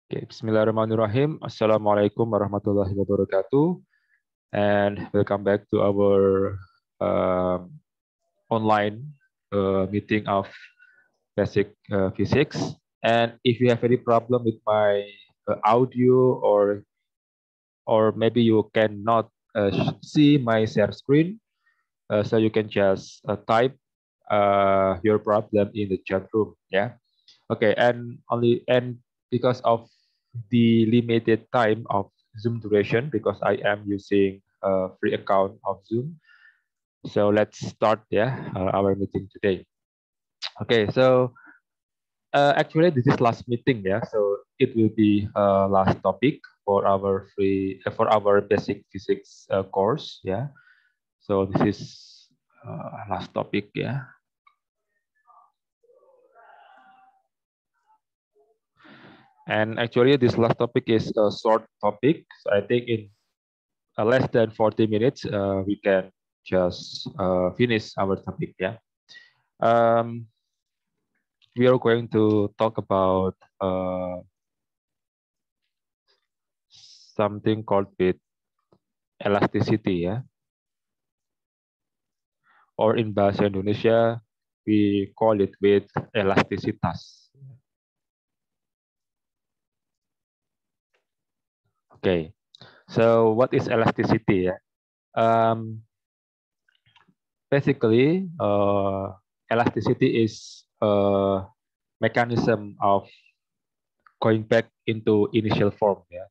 Okay, Bismillahirrahmanirrahim. Assalamualaikum warahmatullahi wabarakatuh. And welcome back to our online meeting of basic physics. And if you have any problem with my audio or maybe you cannot see my share screen, so you can just type your problem in the chat room. Yeah. Okay, and because of the limited time of Zoom duration, because I am using a free account of Zoom, so let's start our meeting today. Okay, so actually this is last meeting, so it will be last topic for our basic physics course, yeah. So this is last topic, yeah. And actually, this last topic is a short topic. So I think in less than 40 minutes, we can just finish our topic. Yeah. Um, we are going to talk about something called with elasticity. Yeah. Or in bahasa Indonesia, we call it with elastisitas. Okay. So what is elasticity? Yeah. Um, Basically, elasticity is a mechanism of going back into initial form. Ya.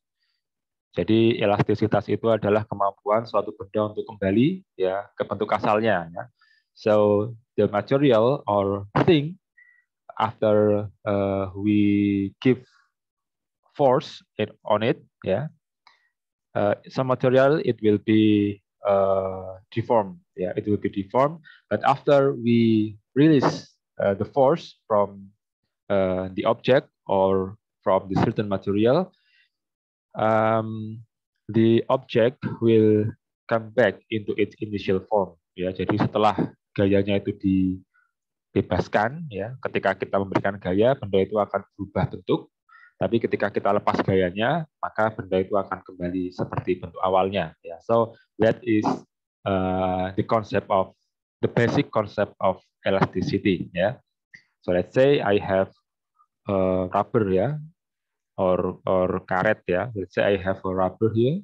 Jadi elastisitas itu adalah kemampuan suatu benda untuk kembali ya ke bentuk asalnya. Ya. So the material or thing after we give force on it, some material it will be deformed. Yeah, it will be deformed. But after we release the force from the object or from the certain material, the object will come back into its initial form. Ya, jadi setelah gayanya itu dibebaskan, ya, ketika kita memberikan gaya, benda itu akan berubah bentuk. Tapi ketika kita lepas gayanya, maka benda itu akan kembali seperti bentuk awalnya. Ya, so that is the basic concept of elasticity. Ya, so let's say I have rubber, ya, or karet, ya. Let's say I have a rubber here.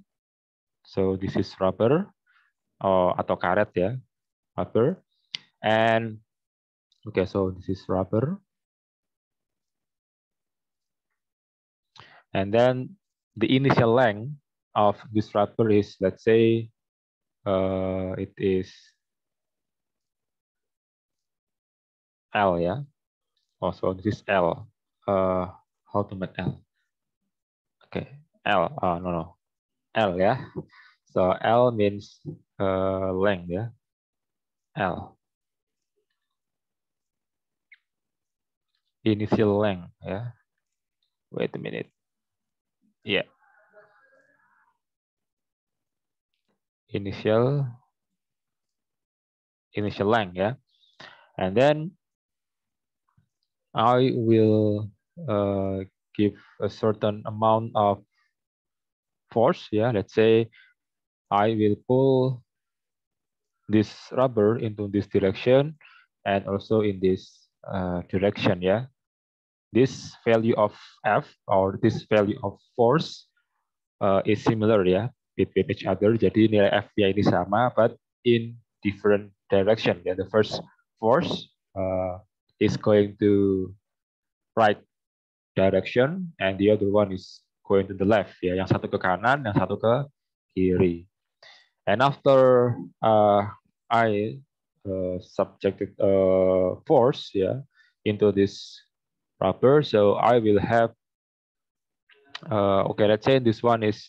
So this is rubber atau karet, ya, rubber. And okay, so this is rubber. And then the initial length of this rubber is, let's say, it is L, yeah. Also, this is L. How to make L? Okay, L. No. L, yeah. So L means length, yeah. L. Initial length, yeah. Wait a minute. Yeah. Initial length, yeah. And then I will give a certain amount of force, yeah. Let's say I will pull this rubber into this direction and also in this direction, yeah. This value of F or this value of force is similar, ya, between each other. Jadi nilai F-nya ini sama, but in different direction. Ya, the first force is going to right direction, and the other one is going to the left. Ya, yang satu ke kanan, yang satu ke kiri. And after I subjected force, yeah, into this rubber, so I will have okay, let's say this one is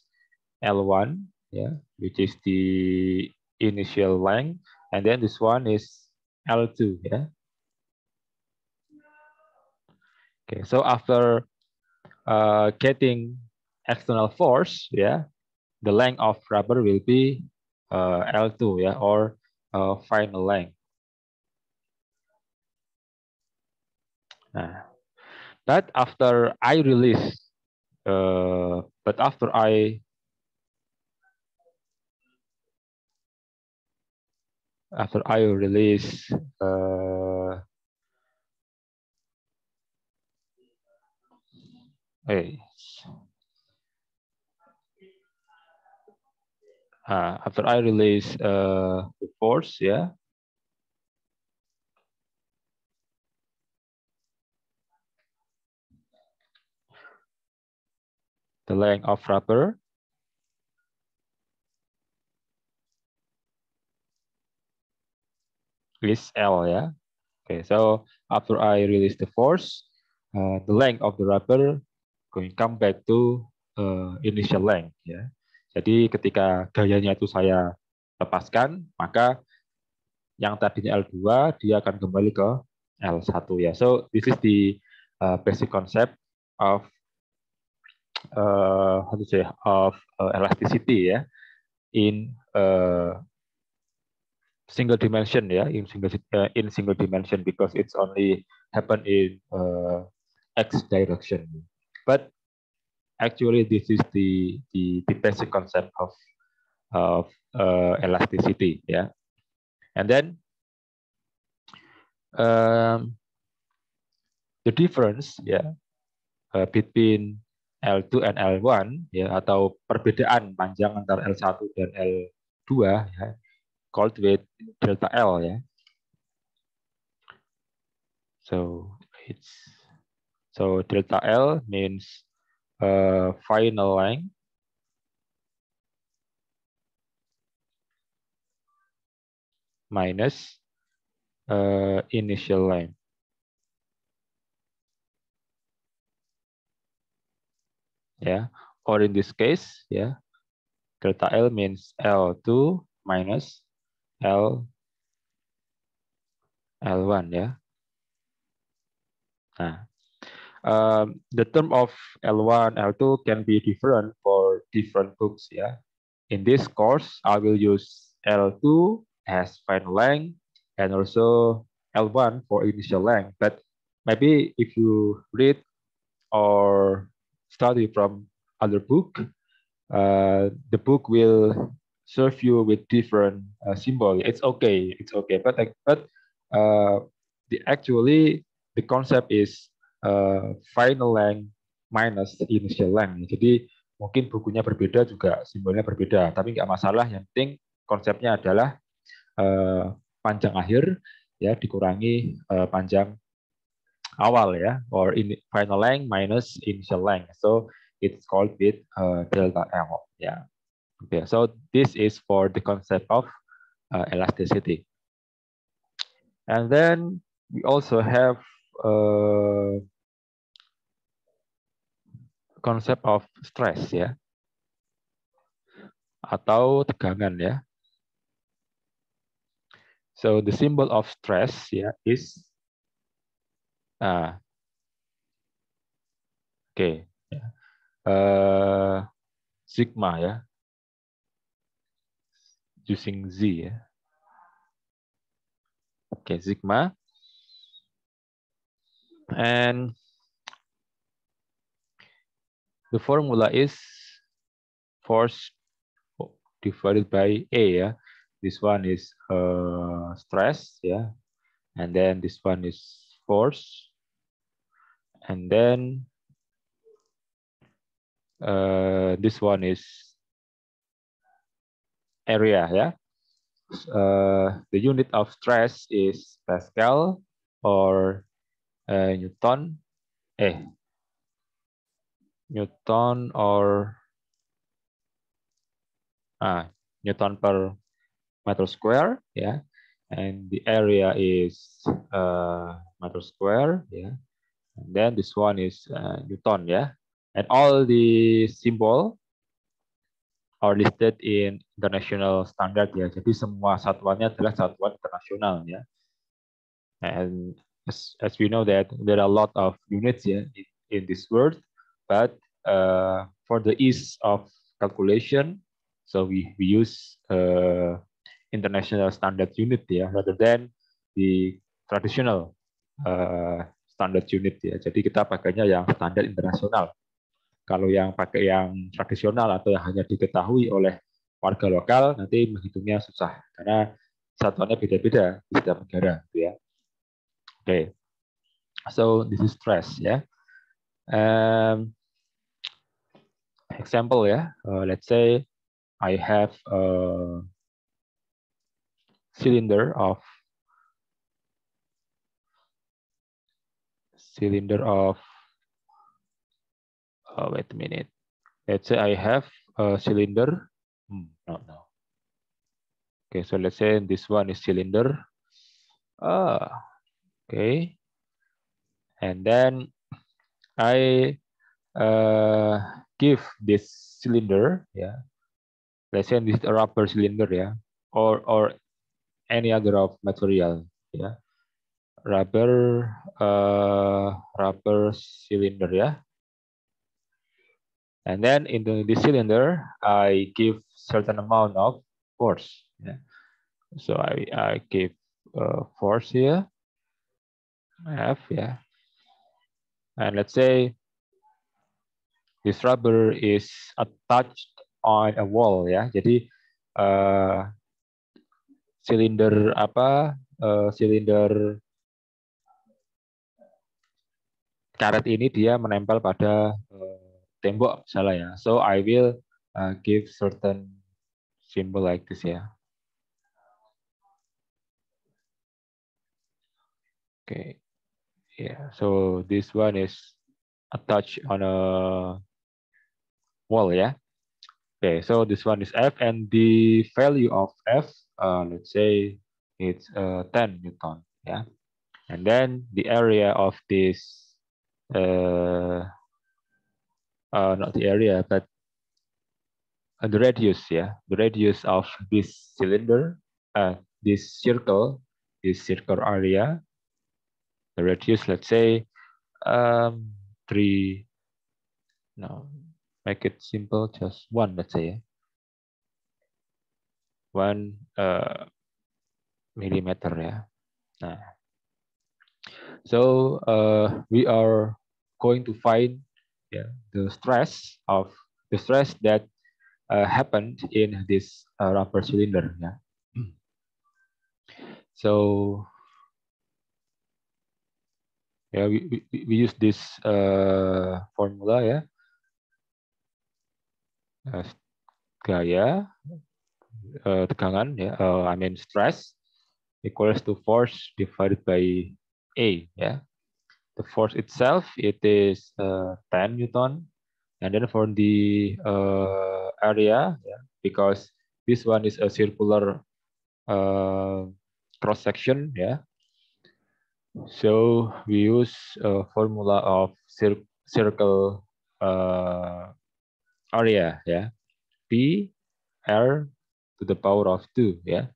L1, yeah, which is the initial length, and then this one is L2, yeah. Okay, so after getting external force, yeah, the length of rubber will be L2, yeah, or final length. But after I release But after I release after I release the force, yeah, the length of rubber is L, yeah. Okay, so after I release the force, the length of the rubber going come back to initial length, ya. Jadi ketika gayanya itu saya lepaskan, maka yang tadinya L2 dia akan kembali ke L1 ya. So this is the basic concept of how to say of elasticity ya in single dimension ya, in single dimension because it's only happen in x direction. But actually this is the basic concept of elasticity ya. And then the difference ya between L2 and L1 ya, atau perbedaan panjang antara L1 dan L2 ya, called with delta L ya. So delta L means final length minus initial length. Yeah, or in this case, yeah, delta L means L2 minus L1 ya. Nah, the term of L1, L2 can be different for different books ya. In this course, I will use L2 as final length and also L1 for initial length. But maybe if you read or study from other book, the book will serve you with different symbol. It's okay, But actually the concept is final length minus initial length. Jadi mungkin bukunya berbeda juga simbolnya berbeda, tapi nggak masalah. Yang penting konsepnya adalah panjang akhir ya dikurangi panjang awal ya, or in final length minus initial length. So it's called with delta L. Yeah. Okay. So this is for the concept of elasticity. And then we also have concept of stress ya, atau tegangan ya. So the symbol of stress ya is okay, sigma ya, using Z ya. Okay, sigma. And the formula is force divided by A ya. This one is stress ya, and then this one is force, and then this one is area ya. The unit of stress is Pascal or Newton. Newton or Newton per meter square, yeah, and the area is meter square, yeah, and then this one is Newton, yeah, and all the symbol are listed in international standard, ya. Jadi semua satuannya adalah satuan internasional, ya. And as we know that there are a lot of units, ya, in this world, but for the ease of calculation, so we use international standard unit ya, rather than the traditional standard unit ya. Jadi kita pakainya yang standar internasional. Kalau yang pakai yang tradisional atau yang hanya diketahui oleh warga lokal, nanti menghitungnya susah karena satuannya beda-beda di setiap negara, gitu ya. Oke, so this is stress, ya. Example, ya. Let's say I have a cylinder of wait a minute. Let's say I have a cylinder. No. Okay, so let's say this one is cylinder. Okay, and then I give this cylinder, yeah. Let's say this is a rubber cylinder, yeah, or any other of material, yeah. Rubber cylinder, yeah. And then into this cylinder, I give certain amount of force. Yeah. So I give force here, F, yeah. And let's say this rubber is attached on a wall, ya. Jadi silinder silinder karet ini dia menempel pada tembok misalnya, ya. So I will give certain symbol like this, ya. Okay, yeah. So this one is attached on a wall, ya. Okay, so this one is F, and the value of F, let's say it's 10 Newton, yeah. And then the area of this, not the area, but the radius, yeah, the radius of this cylinder, this circle area, the radius, let's say 3. No, make it simple, just 1, let's say, 1 millimeter, ya. Nah, so we are going to find, yeah, the stress that happened in this rubber cylinder, yeah. So yeah, we use this formula, ya. Gaya tegangan, ya, I mean stress equals to force divided by A, ya. The force itself, it is 10 Newton, and then for the area, yeah, because this one is a circular cross section, yeah. So we use a formula of circle area, yeah. P R to the power of 2, yeah.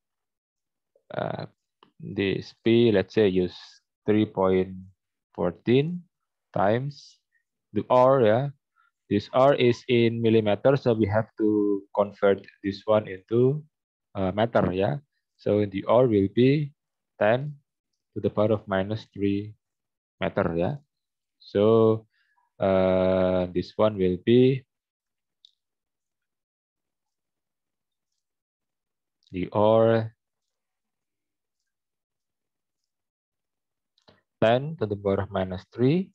This P, let's say, use 3.14 times the R, yeah. This R is in millimeter, so we have to convert this one into meter, yeah. So the R will be 10 to the power of minus 3 meter, yeah. So this one will be the R 10 to the power of minus 3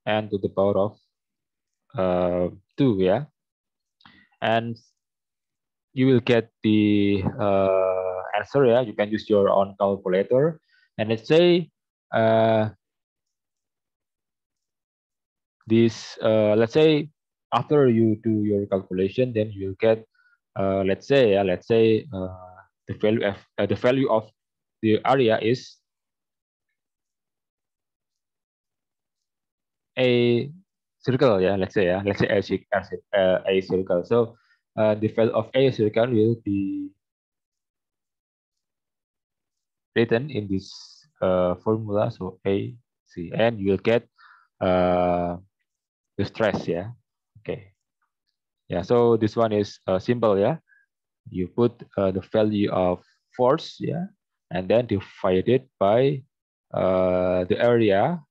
and to the power of 2, yeah. And you will get the answer, yeah. You can use your own calculator, and let's say this, let's say after you do your calculation, then you will get, let's say the value of the area is a circle, yeah. Let's say a circle. So the value of a circle will be written in this formula. So A, C, and you will get the stress, yeah. Okay. Yeah. So this one is simple, yeah. You put the value of force, yeah, and then divide it by the area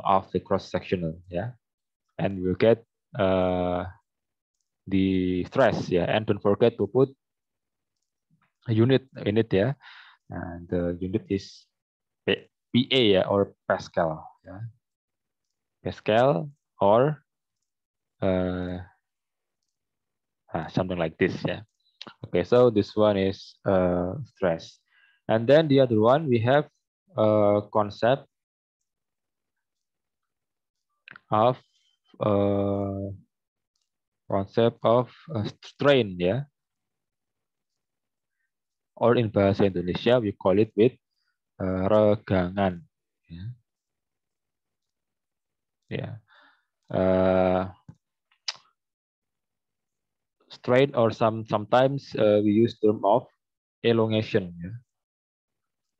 of the cross sectional, yeah, and we'll get the stress ya, and don't forget to put a unit in it ya, and the unit is PA ya, or Pascal ya. Pascal or something like this ya. Okay, so this one is stress, and then the other one we have concept of strain ya, or in bahasa Indonesia we call it with regangan ya. Yeah. Strain, or sometimes we use term of elongation ya.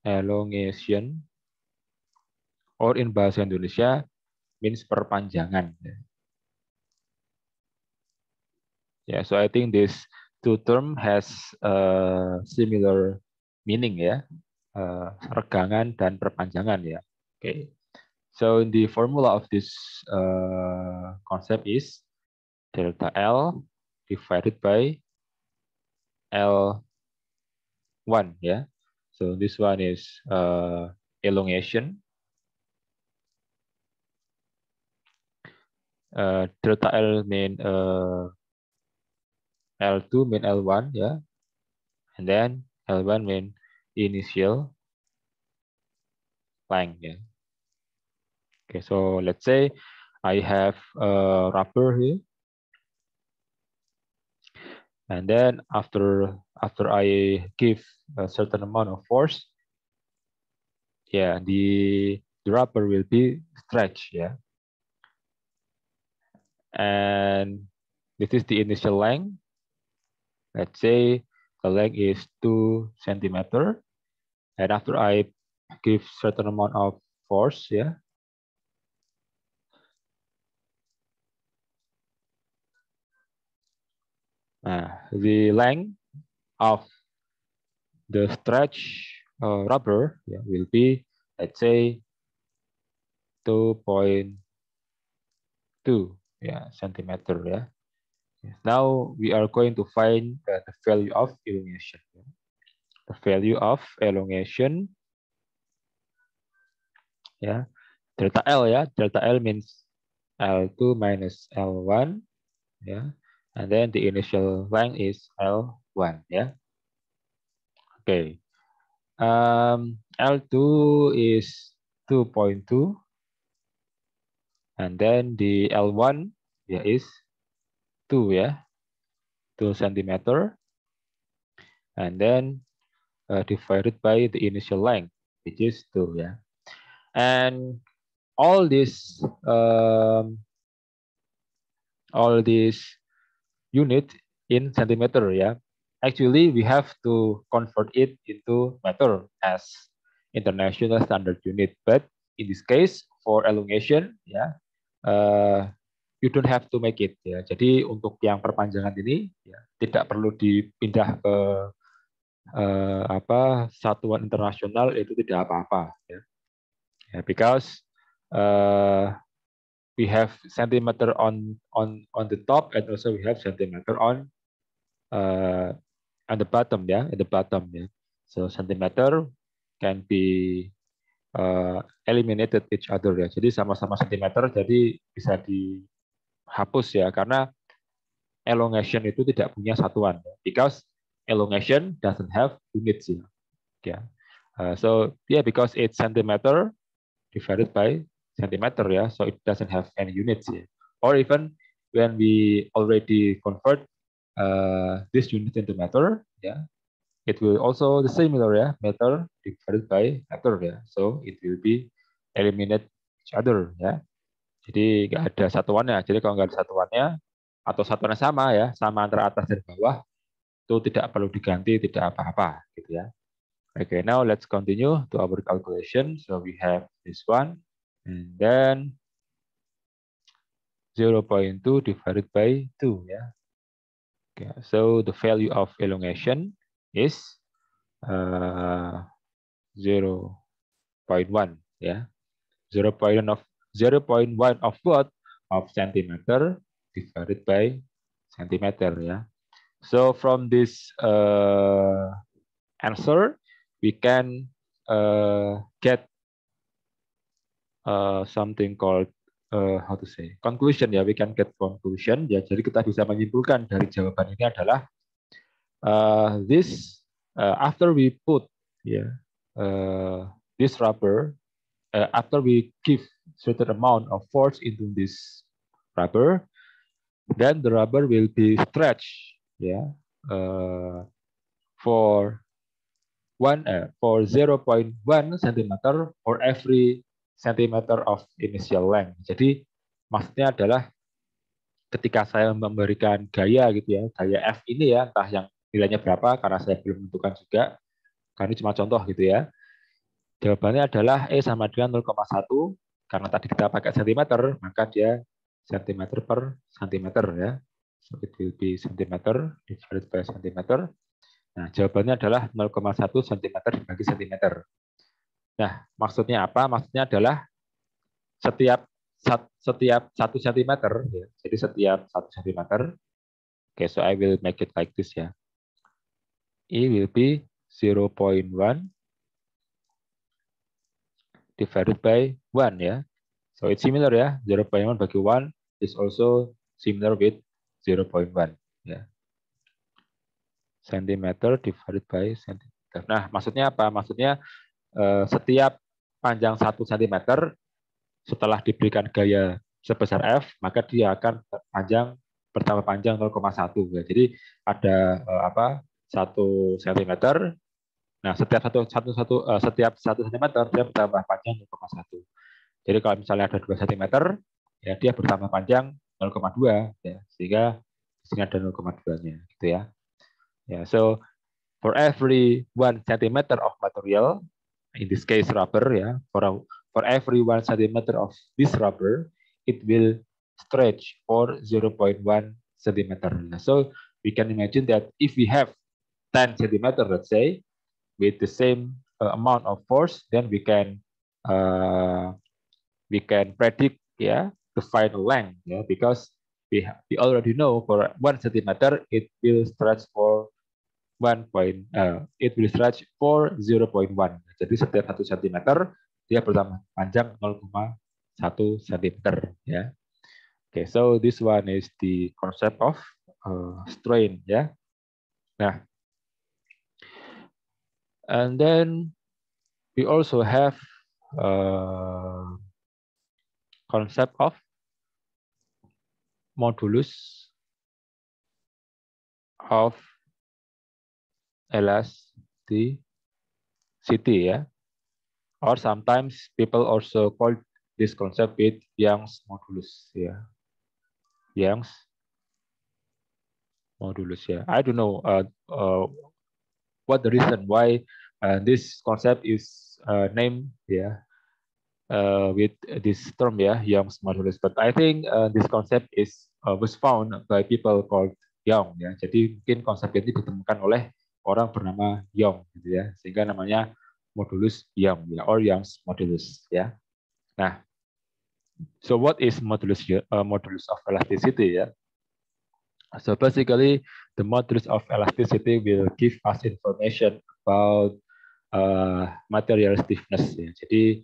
Elongation, or in bahasa Indonesia means perpanjangan ya. Yeah, so I think this two term has similar meaning ya. Regangan dan perpanjangan ya. Okay. So the formula of this concept is delta L divided by L1 ya. So this one is elongation. Delta L mean L2 mean L1 ya. And then L1 mean initial length ya. Okay, so let's say I have a rubber here, and then after I give a certain amount of force, yeah, the rubber will be stretched, yeah, and this is the initial length. Let's say the length is 2 centimeter, and after I give certain amount of force, yeah. The length of the stretch rubber will be, let's say, 2.2 centimeter. Yeah. Now we are going to find the value of elongation. The value of elongation, yeah, delta L ya. Delta L means L2 minus L1, yeah, and then the initial length is L1, yeah. Okay. L2 is 2.2, and then the L1 is 2 ya, 2 centimeter, and then divided by the initial length, which is 2 ya. And all these unit in centimeter ya. Actually, we have to convert it into meter as international standard unit. But in this case, for elongation, ya, you don't have to make it. Ya. Jadi untuk yang perpanjangan ini, ya, tidak perlu dipindah ke satuan internasional, itu tidak apa-apa. Ya. Ya, because we have centimeter on the top, and also we have centimeter on the bottom ya, at the bottom ya. So centimeter can be eliminated each other ya. Jadi sama-sama centimeter, jadi bisa dihapus ya, karena elongation itu tidak punya satuan ya. Because elongation doesn't have units ya. Yeah. So yeah, because it's centimeter divided by centimeter ya, so it doesn't have any units ya. Or even when we already convert this unit into meter, yeah, it will also the similar ya, meter divided by meter ya, so it will be eliminate each other ya. Jadi nggak ada satuannya. Jadi kalau nggak ada satuannya atau satuannya sama ya, sama antara atas dan bawah, itu tidak perlu diganti, tidak apa-apa gitu ya. Okay, now let's continue to our calculation. So we have this one, and then 0.2 divided by 2 ya. Okay, so the value of elongation is 0.1 ya. 0.1 of what? Of centimeter divided by centimeter ya. So from this answer, we can get something called how to say conclusion ya. We can get conclusion ya. Jadi kita bisa menyimpulkan dari jawaban ini adalah this after we put this rubber after we give certain amount of force into this rubber, then the rubber will be stretched for 0.1 centimeter for every centimeter of initial length. Jadi maksudnya adalah ketika saya memberikan gaya gitu ya, gaya F ini ya, entah yang nilainya berapa karena saya belum menentukan juga, karena ini cuma contoh gitu ya. Jawabannya adalah E sama dengan 0,1, karena tadi kita pakai centimeter, maka dia centimeter per centimeter ya. So it will be centimeter divided by centimeter. Nah, jawabannya adalah 0,1 cm dibagi centimeter. Nah, maksudnya apa? Maksudnya adalah setiap 1 cm, ya. Jadi setiap 1 cm. Okay, so I will make it like this ya. E will be 0.1 divided by 1 ya. So it's similar ya. 0.1 bagi 1 is also similar with 0.1 ya. Centimeter divided by centimeter. Nah, maksudnya apa? Maksudnya setiap panjang 1 cm setelah diberikan gaya sebesar F, maka dia akan bertambah panjang 0,1. Ya. Jadi ada 1 cm. Nah, setiap 1 cm dia bertambah panjang 0,1. Jadi kalau misalnya ada 2 cm, ya dia bertambah panjang 0,2 ya. Sehingga di sini ada 0,2-nya gitu ya. Ya, so for every 1 cm of material, in this case rubber ya, for every 1 cm of this rubber, it will stretch for 0.1 cm. So we can imagine that if we have 10 cm, let's say, with the same amount of force, then we can predict the final length because we already know for 1 cm it will stretch for 0.1. Jadi setiap 1 cm dia bertambah panjang 0,1 cm ya. Okay, so this one is the concept of strain ya. Nah, and then we also have concept of modulus of elasticity ya, or sometimes people also call this concept with Young's modulus ya. Young's modulus ya. I don't know what the reason why this concept is named with this term Young's modulus, but I think this concept was found by people called Young ya. Jadi mungkin konsep ini ditemukan oleh orang bernama Young gitu ya, sehingga namanya modulus Young ya, or Young's modulus ya. Nah, so what is modulus of elasticity ya? So basically, the modulus of elasticity will give us information about material stiffness ya. Jadi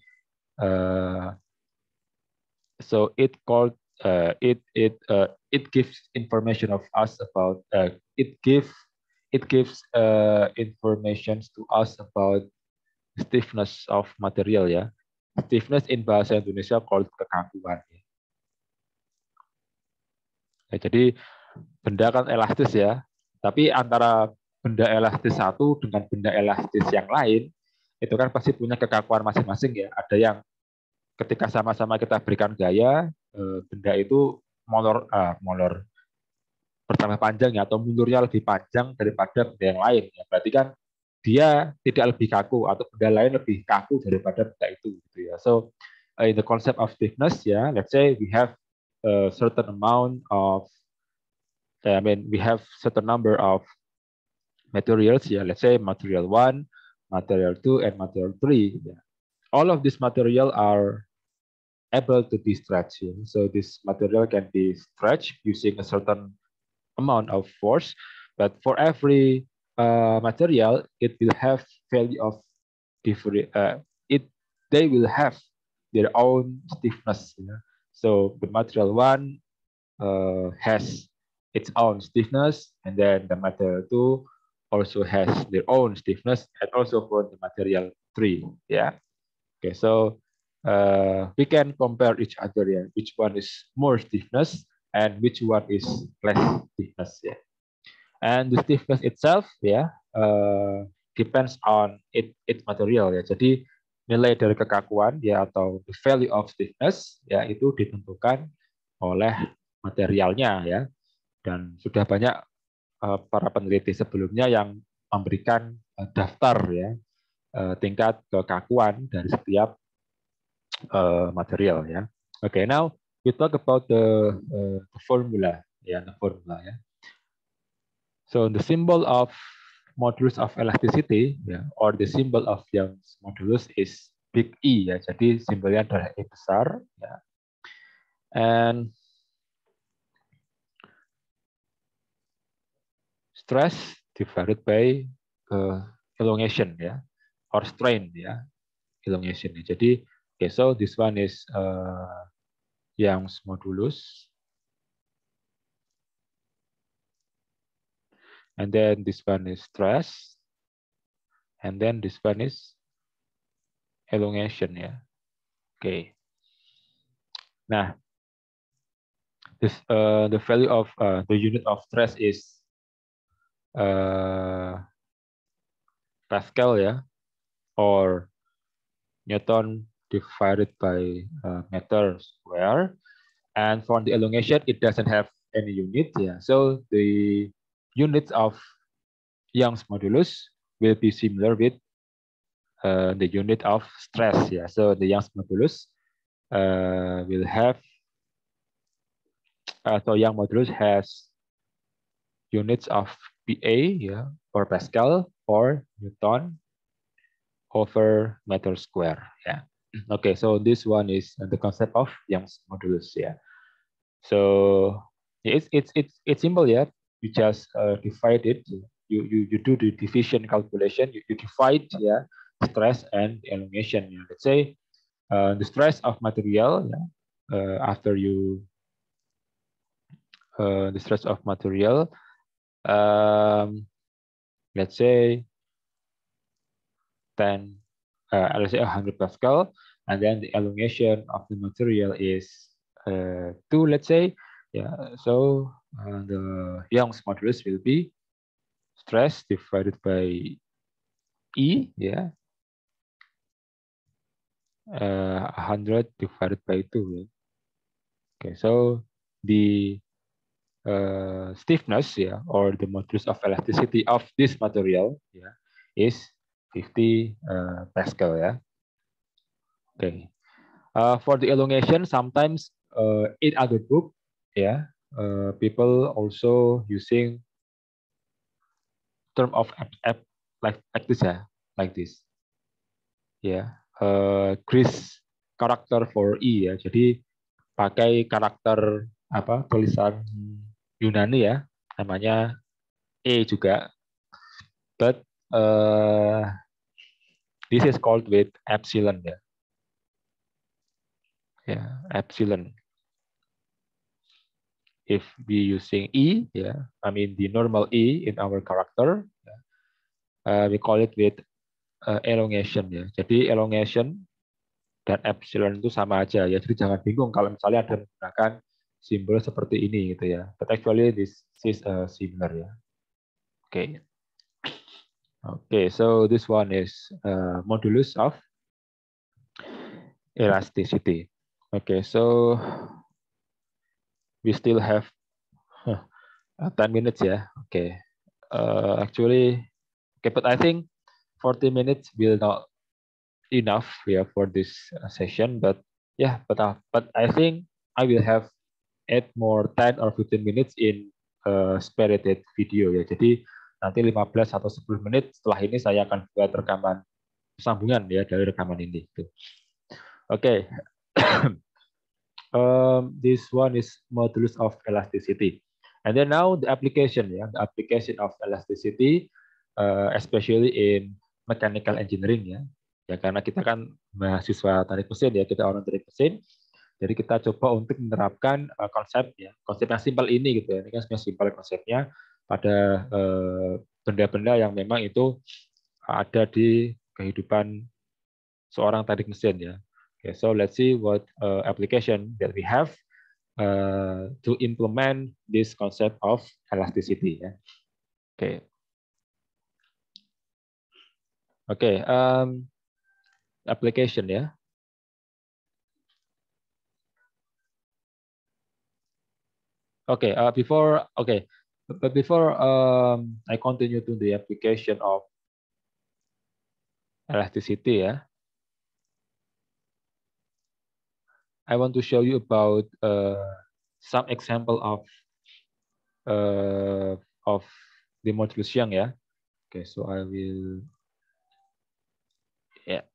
so it gives information of us about it gives information to us about stiffness of material ya. Stiffness in bahasa Indonesia called kekakuan ya. Jadi benda kan elastis ya, tapi antara benda elastis satu dengan benda elastis yang lain itu kan pasti punya kekakuan masing-masing ya. Ada yang ketika sama-sama kita berikan gaya, benda itu molor bertambah panjang ya, atau mundurnya lebih panjang daripada benda yang lain ya. Berarti kan dia tidak lebih kaku atau benda lain lebih kaku daripada benda itu gitu ya. So in the concept of stiffness ya, let's say we have a certain amount of we have certain number of materials ya, let's say material 1, material 2 and material 3 ya. All of these material are able to be stretched. So this material can be stretched using a certain amount of force, but for every material, it will have value of different. It They will have their own stiffness. So the material one has its own stiffness, and then the material two also has their own stiffness, and also for the material three. Yeah. Okay. So we can compare each other. Yeah. Which one is more stiffness and which one is less stiffness. Yeah. And the stiffness itself, ya, depends on its material ya. Jadi nilai dari kekakuan ya atau the value of stiffness ya itu ditentukan oleh materialnya ya. Dan sudah banyak para peneliti sebelumnya yang memberikan daftar ya tingkat kekakuan dari setiap material ya. Okay, now we talk about the formula ya, the formula ya. So the symbol of modulus of elasticity ya, or the symbol of Young's modulus is big E ya. Jadi simbolnya adalah E besar ya. And stress divided by elongation ya, or strain ya, elongation. Jadi okay, so this one is Young's modulus. And then this one is stress. And then this one is elongation ya. Okay. Nah, this the value of the unit of stress is Pascal ya, or Newton divided by meter square. And for the elongation, it doesn't have any unit. Yeah, so the units of Young's modulus will be similar with the unit of stress. Yeah, so the Young's modulus will have. So Young's modulus has units of PA, yeah, or Pascal, or Newton over meter square. Yeah. Okay, so this one is the concept of Young's modulus. Yeah. So it's simple. Yeah. You just divide it. You do the division calculation. You divide stress and elongation. Yeah. Let's say the stress of material. Yeah. After you the stress of material. Let's say 10. Let's say 100 Pascal, and then the elongation of the material is 2, let's say. Yeah, so the Young's modulus will be stress divided by E, yeah, 100 divided by 2. Yeah. Okay, so the stiffness, yeah, or the modulus of elasticity of this material, yeah, is 50 Pascal, yeah. Okay. For the elongation, sometimes in other book, yeah, people also using term of like this ya, like this. Ya, Greece karakter for E ya. Jadi pakai karakter apa tulisan Yunani ya, namanya E juga. But this is called with epsilon ya. Ya, epsilon. If we using E, yeah, I mean the normal E in our character, we call it with elongation ya. Jadi elongation dan epsilon itu sama aja ya. Jadi jangan bingung kalau misalnya ada menggunakan simbol seperti ini gitu ya. But actually this is similar ya. Okay. Okay, so this one is modulus of elasticity. Okay, so we still have 10 minutes ya. Okay. Actually, okay, but I think 40 minutes will not enough for this session. But yeah, but I think I will have add more 10 or 15 minutes in spirited video ya. Jadi nanti 15 atau 10 menit setelah ini saya akan buat rekaman sambungan ya dari rekaman ini. Oke. This one is modulus of elasticity. And then now the application, ya, the application of elasticity, especially in mechanical engineering, ya. Ya karena kita kan mahasiswa teknik mesin, ya, kita orang teknik mesin. Jadi kita coba untuk menerapkan konsep, ya, konsep yang simpel ini gitu, ya. Ini kan sebenarnya simpel konsepnya pada benda-benda yang memang itu ada di kehidupan seorang teknik mesin, ya. Okay, so let's see what application that we have to implement this concept of elasticity. Ya. Okay. Okay. Application, ya. Okay. But before I continue to the application of elasticity, ya, I want to show you about some example of the modulus Young, ya. Okay, so I will, yeah.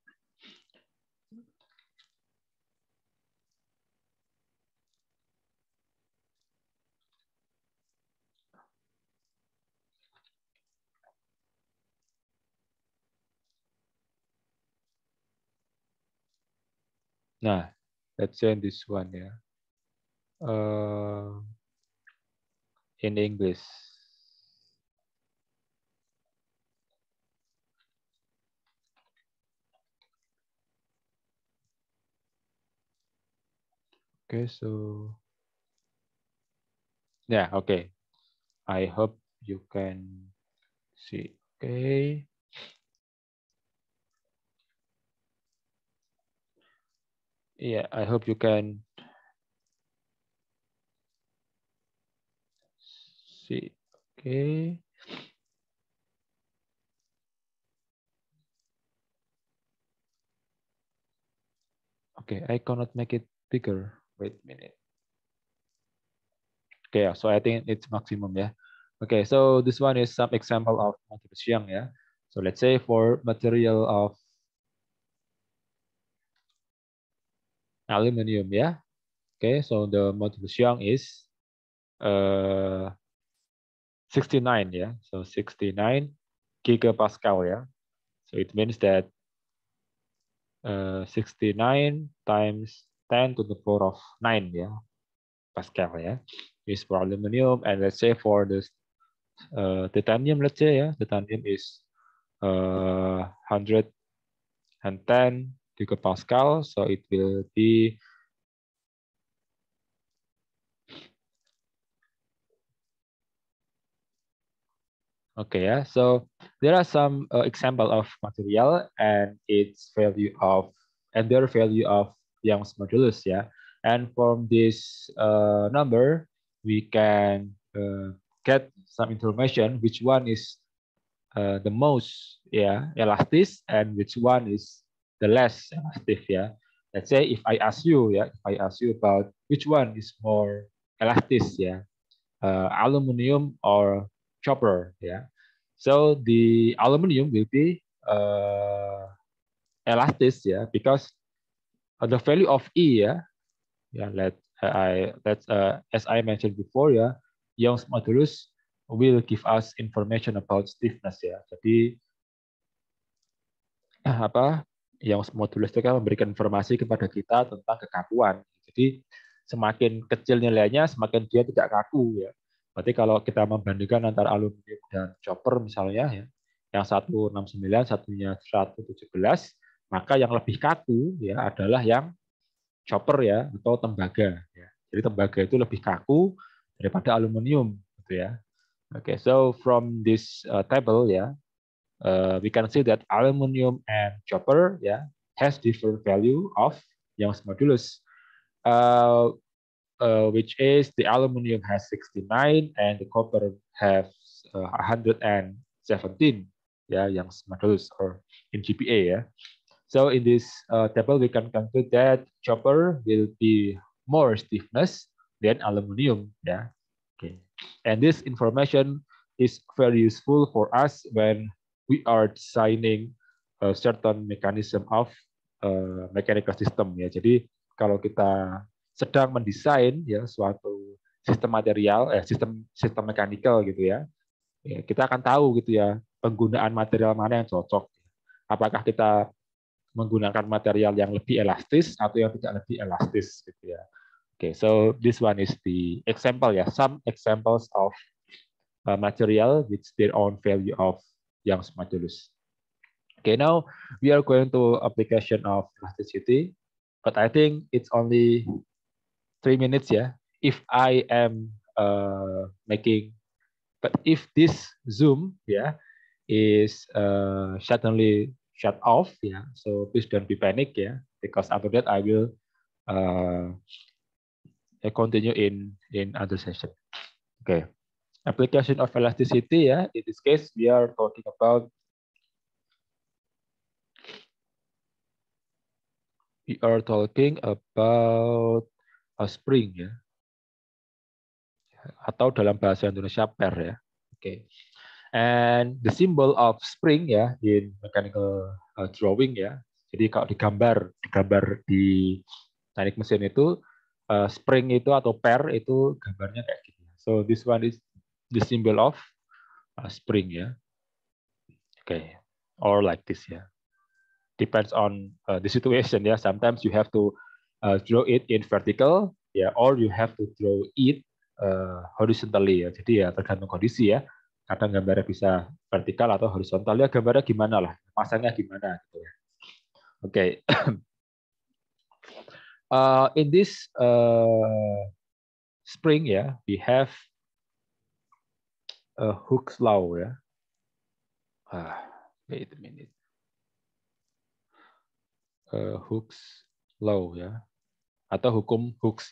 Nah, let's say this one, ya. In English. Okay, so yeah, okay. I hope you can see. Okay. Yeah, I hope you can see. Okay. Okay, I cannot make it bigger. Wait a minute. Okay, so I think it's maximum, yeah. Okay, so this one is some example of modulus Young, yeah. So let's say for material of aluminum, yeah. Okay, so the modulus Young is 69, yeah. So 69 gigapascal, yeah. So it means that 69 times 10 to the power of 9, yeah, Pascal, yeah, is for aluminum. And let's say for this titanium, let's say, yeah, titanium is 110 gigapascal, so it will be okay, yeah. So there are some example of material and its value of and their value of Young's modulus, yeah. And from this number, we can get some information which one is the most, yeah, elastic and which one is the less elastic, yeah. Let's say if I ask you, yeah, if I ask you about which one is more elastic, yeah, aluminum or copper, yeah. So the aluminum will be elastic, yeah, because the value of E, yeah, yeah, as I mentioned before, ya, Young's modulus will give us information about stiffness, ya. Jadi apa Young's modulus itu kan memberikan informasi kepada kita tentang kekakuan. Jadi semakin kecil nilainya, semakin dia tidak kaku, ya. Berarti kalau kita membandingkan antara aluminium dan copper misalnya, ya, yang satu 69, satunya 117, maka yang lebih kaku, ya, adalah yang chopper, ya, atau tembaga, ya. Jadi tembaga itu lebih kaku daripada aluminium gitu, ya. Okay, so from this table, ya, we can see that aluminium and copper, ya, has different value of Young's modulus, which is the aluminium has 69 and the copper has 117, ya, Young's modulus or in GPa, ya. So in this table, we can conclude that copper will be more stiffness than aluminum. Yeah. Okay. And this information is very useful for us when we are designing a certain mechanism of mechanical system. Ya. Jadi kalau kita sedang mendesain ya suatu sistem material, sistem mekanikal gitu ya, kita akan tahu gitu ya penggunaan material mana yang cocok. Apakah kita menggunakan material yang lebih elastis atau yang tidak lebih elastis gitu ya. Okay, so this one is the example ya, some examples of material with their own value of Young's modulus. Okay, now we are going to application of elasticity, but I think it's only 3 minutes ya. If I am but if this Zoom is suddenly shut off so please don't be panic because after that I will continue in other session. Okay, application of elasticity in this case we are talking about a spring atau dalam bahasa Indonesia per ya. Okay. And the symbol of spring in mechanical drawing Jadi kalau digambar di teknik mesin itu spring itu atau per itu gambarnya kayak gini. So this one is the symbol of spring Okay. Or like this Depends on the situation Sometimes you have to draw it in vertical or you have to draw it horizontally Jadi tergantung kondisi Kadang gambarnya bisa vertikal atau horizontal gambarnya gimana lah, pasangnya gimana gitu Okay. In this spring we have Hooke's law wait a minute. Hooke's law atau hukum Hooke's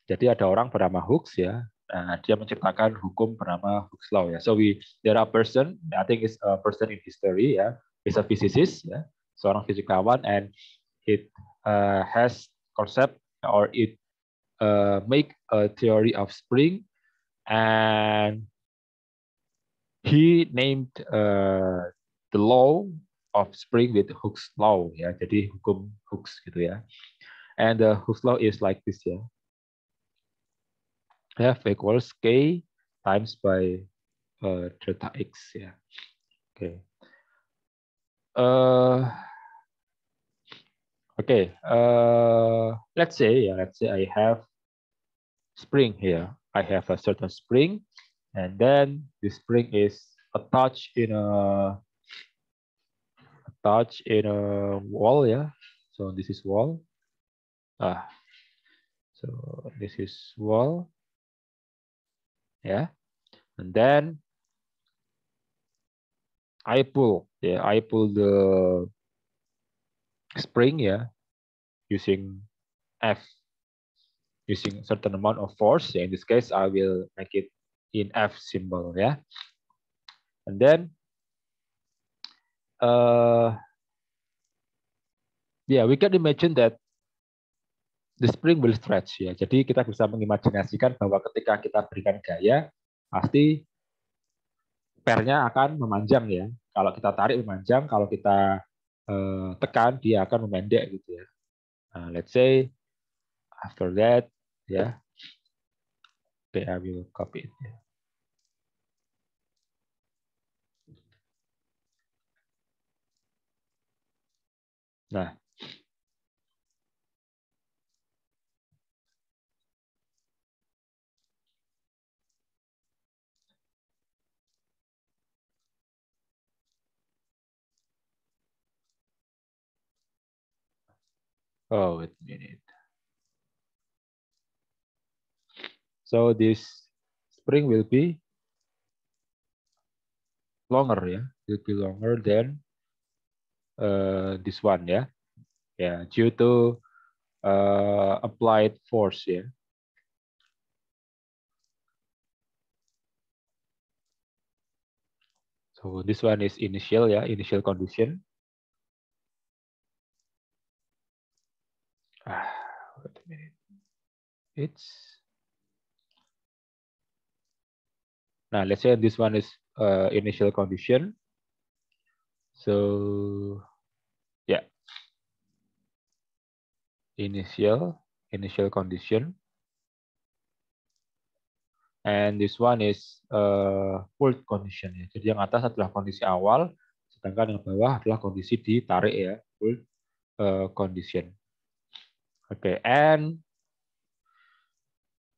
Jadi ada orang bernama Hooke's Nah, dia menciptakan hukum bernama Hooke's law So there are person, I think it's a person in history is a physicist seorang fisikawan and it has concept or it make a theory of spring and he named the law of spring with Hooke's law Jadi hukum Hooke's gitu And the Hooke's law is like this F equals K times by delta X Okay. Okay. Let's say I have spring here. I have a certain spring, and then the spring is attached in a wall So this is wall. So this is wall. And then I pull the spring using F, using certain amount of force in this case I will make it in F symbol and then we can imagine that the spring will stretch Jadi kita bisa mengimajinasikan bahwa ketika kita berikan gaya pasti pernya akan memanjang Kalau kita tarik memanjang, kalau kita tekan dia akan memendek gitu let's say after that okay, I will copy it Nah, wait a minute. So this spring will be longer will be longer than this one due to applied force So this one is initial initial condition. Wait a minute. Now let's say this one is initial condition. So initial initial condition. And this one is pulled condition ya. Jadi yang atas adalah kondisi awal, sedangkan yang bawah adalah kondisi ditarik ya, pulled condition. Okay, and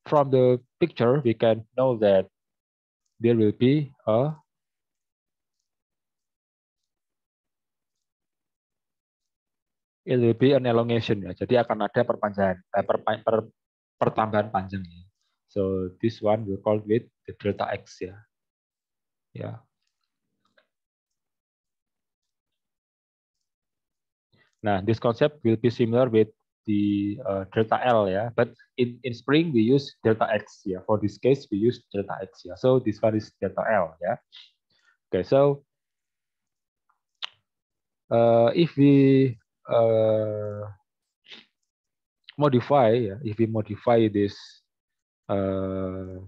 from the picture we can know that there will be an elongation ya. Jadi akan ada perpanjangan pertambahan panjangnya. So this one we call with the delta x ya. Ya. Nah, this concept will be similar with the delta L ya, but in Spring we use delta X ya. For this case we use delta X ya. So this one is delta L ya. Okay, so if we modify ya, if we modify this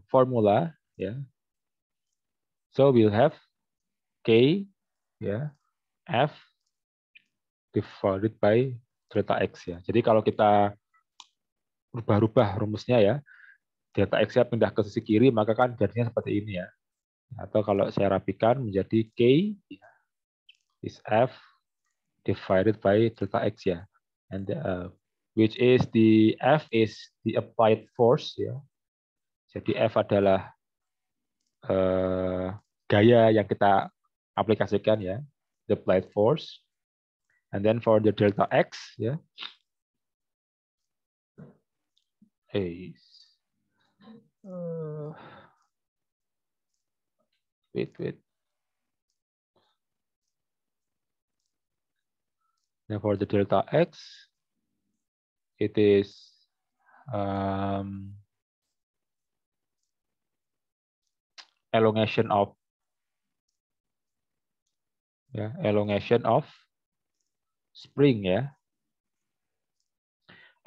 formula ya, so we'll have K ya, F divided by delta X ya. Jadi kalau kita rubah-rubah rumusnya ya, delta X-nya pindah ke sisi kiri, maka kan jadinya seperti ini ya. Atau kalau saya rapikan menjadi K is F divided by delta X ya. And which is the F is the applied force ya. Jadi F adalah gaya yang kita aplikasikan ya, the applied force. And then for the delta X ya, is wait. Now for the delta X, it is elongation of spring ya.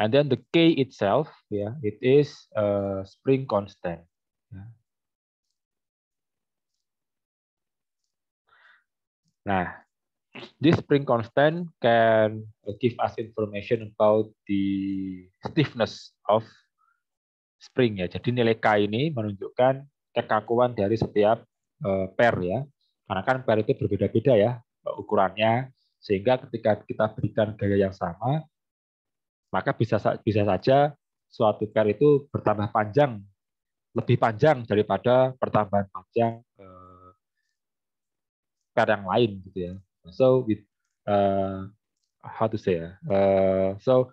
And then the K itself ya, it is spring constant. Ya. Nah, this spring constant can give us information about the stiffness of spring ya. Jadi nilai K ini menunjukkan kekakuan dari setiap pair ya. Karena kan pair itu berbeda-beda ya ukurannya, sehingga ketika kita berikan gaya yang sama, maka bisa saja suatu pair itu bertambah panjang, lebih panjang daripada pertambahan panjang pair yang lain gitu ya. So with how to say ya? So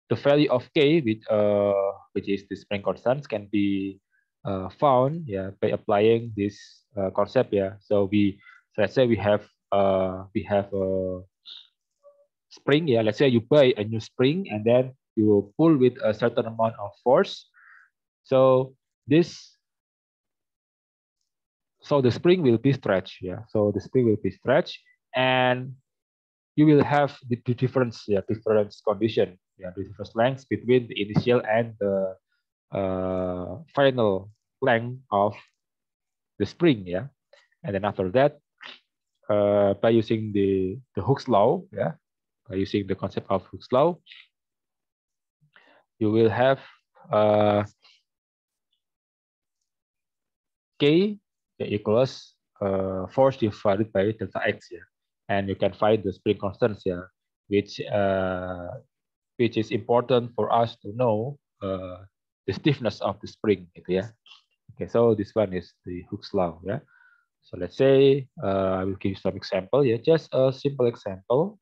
the value of K which is the spring constants can be found by applying this concept ya. So let's say we have a spring ya. Let's say you buy a new spring and then you pull with a certain amount of force. So the spring will be stretched ya. So the spring will be stretched and you will have the difference condition the difference length between the initial and the final length of the spring ya. And then after that by using the Hooke's law by using the concept of Hooke's law, you will have K equals force divided by delta X ya. And you can find the spring constants which is important for us to know the stiffness of the spring gitu ya. Okay, so this one is the Hooke's law ya. So let's say I will give you some example just a simple example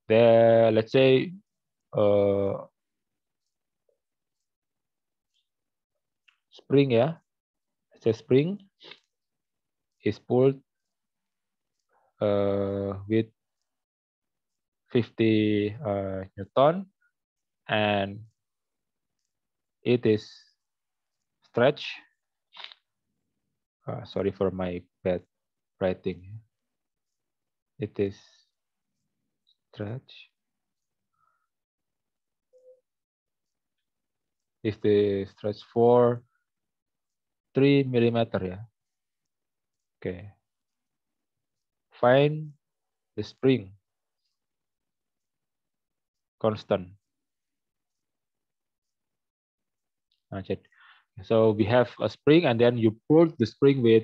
There, let's say spring let's say spring is pulled with 50 Newton and it is stretched. Sorry for my bad writing. It is stretched. Is the stretch for 3 millimeter ya. Okay. Find the spring constant. So we have a spring, and then you pull the spring with,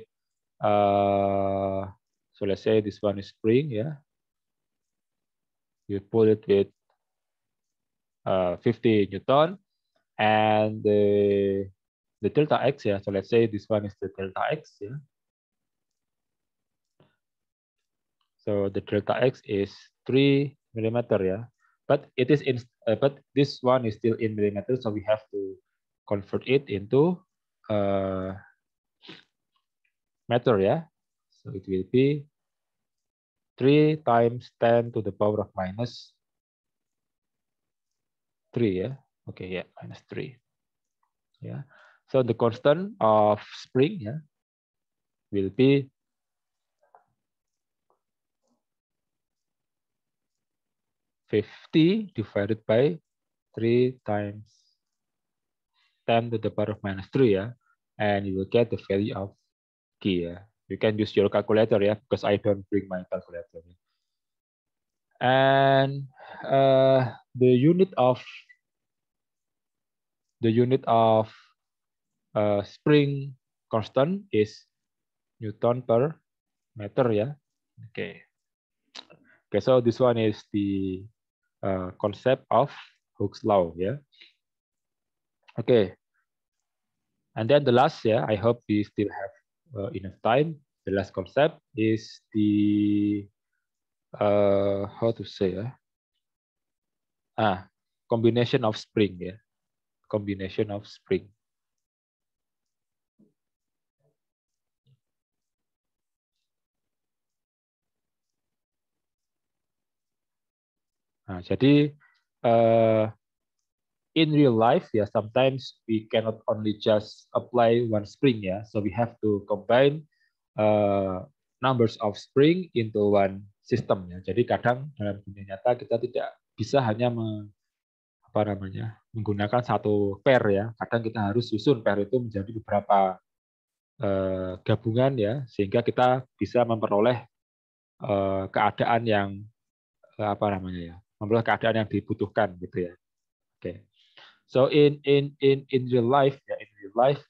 so let's say this one is spring, yeah. You pull it with 50 Newton, and the delta x, yeah. So let's say this one is the delta x, yeah. So the delta x is 3 millimeter, yeah. But it is in, but this one is still in millimeters, so we have to convert it into meter, yeah. So it will be 3 times 10 to the power of minus 3, yeah. Okay, yeah, minus 3. Yeah. So the constant of spring, yeah, will be 50 divided by 3 times 10 to the power of minus 3, yeah. And you will get the value of key, yeah. You can use your calculator, yeah, because I don't bring my calculator. And the unit of spring constant is Newton per meter, yeah. Okay. Okay, so this one is the concept of Hooke's law, yeah. Okay, and then the last, yeah, I hope we still have enough time. The last concept is the how to say, combination of spring, yeah, combination of spring. Nah, jadi in real life, yeah, sometimes we cannot only just apply one spring, yeah. So we have to combine numbers of spring into one system, ya. Jadi kadang dalam dunia nyata kita tidak bisa hanya menggunakan satu pair, ya. Kadang kita harus susun pair itu menjadi beberapa gabungan, ya, sehingga kita bisa memperoleh keadaan yang memperoleh keadaan yang dibutuhkan, gitu ya. Oke. So in real life, yeah, in real life,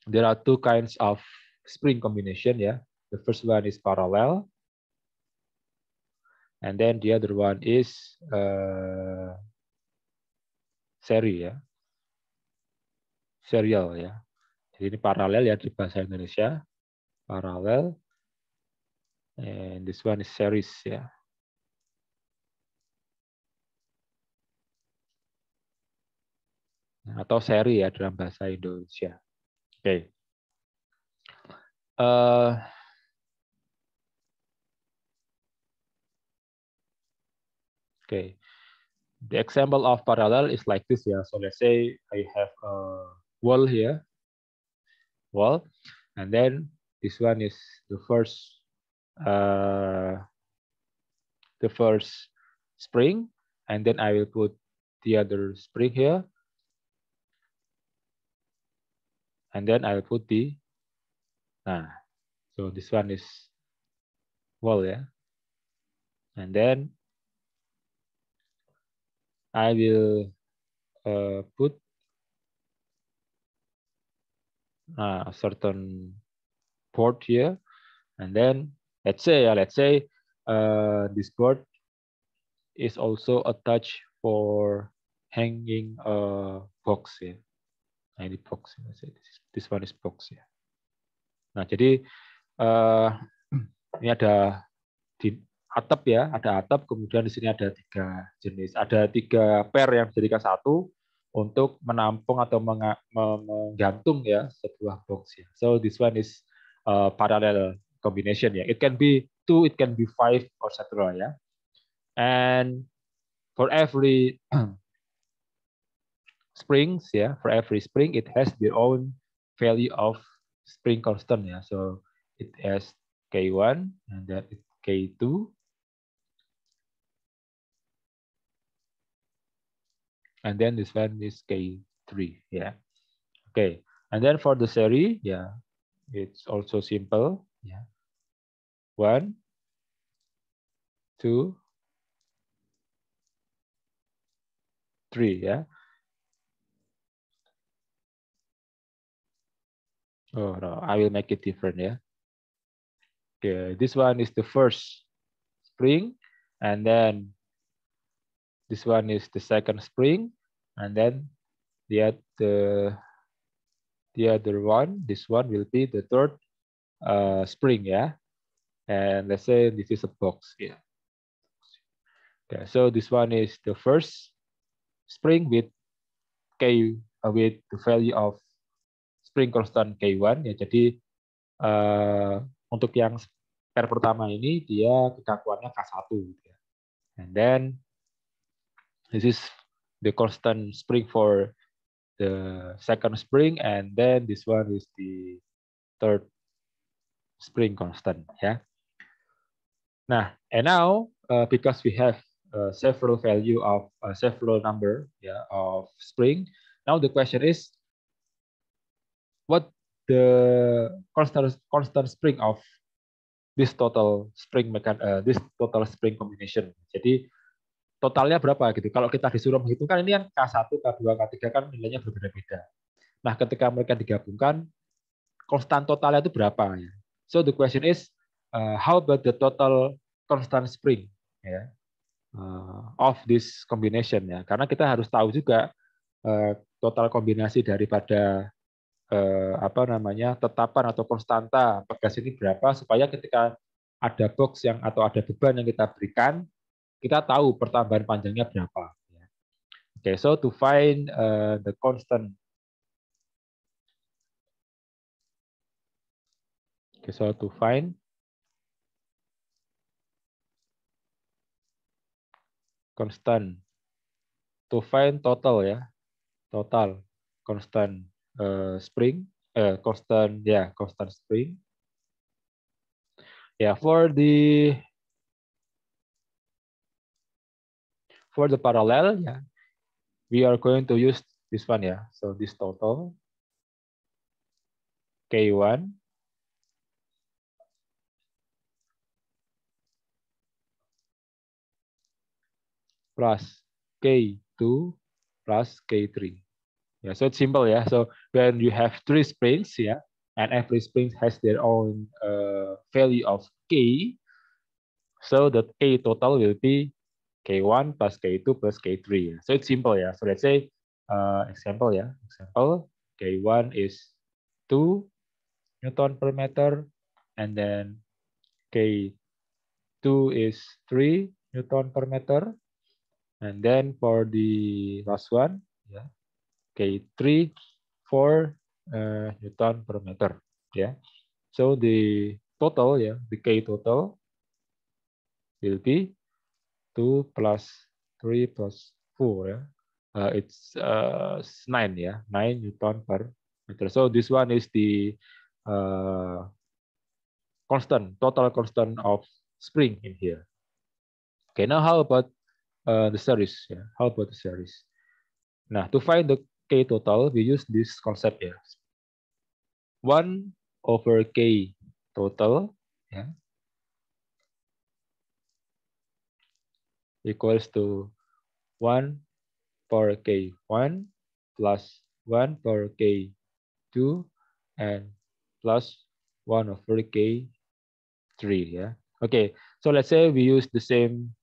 there are two kinds of spring combination. Yeah, the first one is parallel, and then the other one is seri, ya, serial, ya. Jadi ini paralel ya di bahasa Indonesia, paralel, and this one is series, ya. Atau seri ya dalam bahasa Indonesia. Oke. Okay. Okay. The example of parallel is like this, yeah. So let's say I have a wall here, wall, and then this one is the first spring, and then I will put the other spring here, and then I will put so this one is wall, yeah, and then I will put a certain board here, and then let's say this board is also attached for hanging a box, ya. Nah, ini box. This one is box, ya. Nah, jadi ini ada di atap, ya, ada atap. Kemudian di sini ada 3 jenis, ada 3 pair yang dijadikan satu untuk menampung atau menggantung, ya, sebuah box, ya. So this one is parallel combination, ya. It can be 2, it can be 5, or etc. Ya. And for every springs, yeah, for every spring it has their own value of spring constant, yeah. So it has K1 and then it K2, and then this one is K3, yeah. Okay, and then for the series, yeah, it's also simple, yeah. 1, 2, 3, yeah. Oh no, I will make it different, yeah. Okay, this one is the first spring, and then this one is the second spring, and then the other one, this one will be the third spring, yeah. And let's say this is a box, yeah. Okay, so this one is the first spring with with the value of spring constant K1, ya. Jadi untuk yang pair pertama ini dia kekakuannya K1 gitu ya. And then this is the constant spring for the second spring, and then this one is the third spring constant, ya. Nah, and now because we have several value of several number, yeah, of spring, now the question is what the constant spring of this total spring combination. Jadi totalnya berapa gitu. Kalau kita disuruh menghitung kan ini kan K1, K2, K3 kan nilainya berbeda-beda. Nah, ketika mereka digabungkan, konstan totalnya itu berapa ya? So the question is, how about the total constant spring ya, of this combination ya? Karena kita harus tahu juga total kombinasi daripada apa namanya tetapan atau konstanta pegas ini berapa supaya ketika ada box yang atau ada beban yang kita berikan, kita tahu pertambahan panjangnya berapa. Okay, so to find the constant, okay, so to find constant, to find total ya, total constant spring, constant ya, constant spring. Yeah, for the parallel, yeah, we are going to use this one, yeah. So this total K1 plus K2 plus K3. Yeah, so it's simple, yeah. So when you have 3 springs, yeah, and every spring has their own value of K, so the K total will be K1 plus K2 plus K3. So it's simple, yeah. So let's say example, yeah. Example, K1 is 2 Newton per meter, and then K2 is 3 Newton per meter, and then for the last one, yeah, K3 4 Newton per meter, yeah. So the total, yeah, the K total will be 2 plus 3 plus 4, yeah. It's 9, yeah, 9 Newton per meter. So this one is the total constant of spring in here. Okay, now how about the series? Yeah, how about the series? Now to find the K total, we use this concept here. 1 over K total, yeah, equals to 1 power K1 plus 1 power K2 and plus 1 over K3, yeah. Okay, so let's say we use the same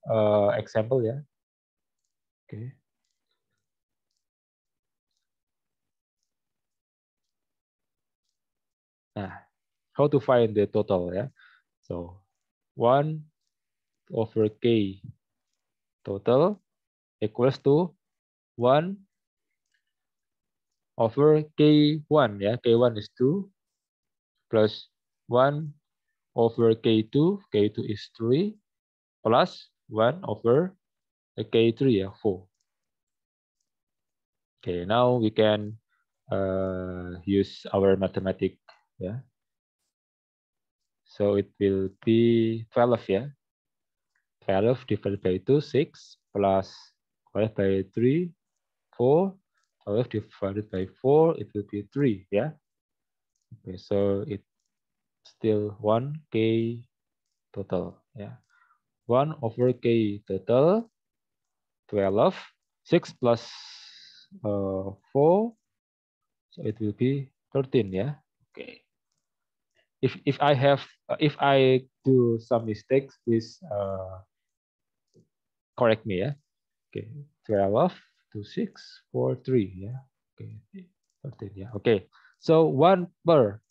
example, yeah. Okay. Nah, how to find the total, yeah? So 1 over K total equals to 1 over K1, yeah. K1 is 2 plus 1 over K2, K2 is 3 plus 1 over K3, yeah, 4. Okay, now we can use our mathematics, yeah. So it will be 12, yeah. 12 divided by 2, 6 plus 12 by 3, 4. 12 divided by 4, it will be 3, yeah. Okay, so it's still 1K total, yeah. 1 over K total, 12, 6 plus 4, so it will be 13, yeah. Okay. If I do some mistakes, please correct me ya. Okay, 12 to 6 4 3 ya. Okay, 13 ya. Okay, so 1 per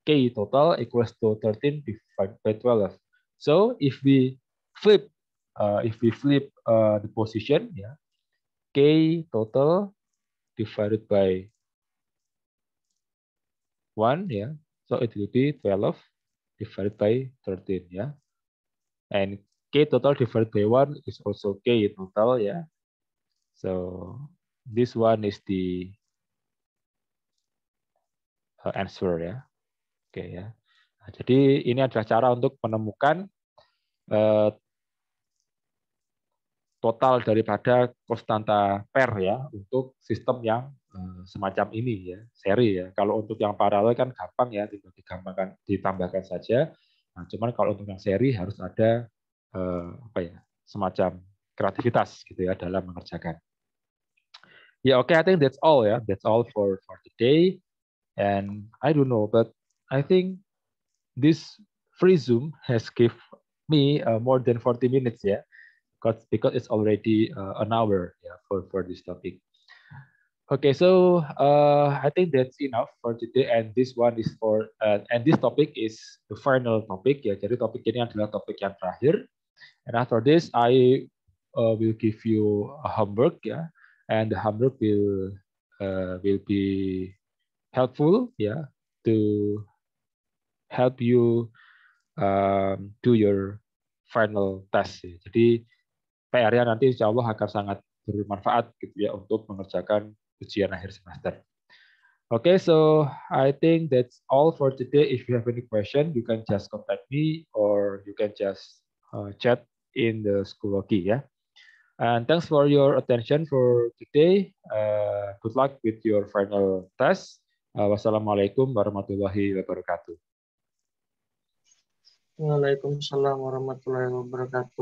K total equals to 13 divided by 12. So if we flip the position ya, K total divided by 1 ya. So it will be 12 divided by 13 ya. And K total divided by 1 is also K total ya. So this one is the answer ya. Oke ya. Nah, jadi ini adalah cara untuk menemukan total daripada konstanta pair ya untuk sistem yang semacam ini ya, seri ya. Kalau untuk yang paralel kan gampang ya, tinggal ditambahkan saja. Nah, cuman kalau untuk yang seri harus ada apa ya, semacam kreativitas gitu ya dalam mengerjakan. Ya, oke, I think that's all ya. That's all for today. And I don't know, but I think this free Zoom has give me more than 40 minutes ya. Because it's already an hour yeah, for this topic. Okay, so I think that's enough for today, and this one is for and this topic is the final topic ya. Jadi topik ini adalah topik yang terakhir. And after this, I will give you a homework ya, and the homework will be helpful ya to help you do your final test. Ya. Jadi PR-nya nanti insya Allah akan sangat bermanfaat gitu ya untuk mengerjakan ujian akhir semester. Okay, so I think that's all for today. If you have any question, you can just contact me or you can just chat in the Schoology ya. And thanks for your attention for today. Good luck with your final test. Wassalamualaikum warahmatullahi wabarakatuh. Waalaikumsalam warahmatullahi wabarakatuh.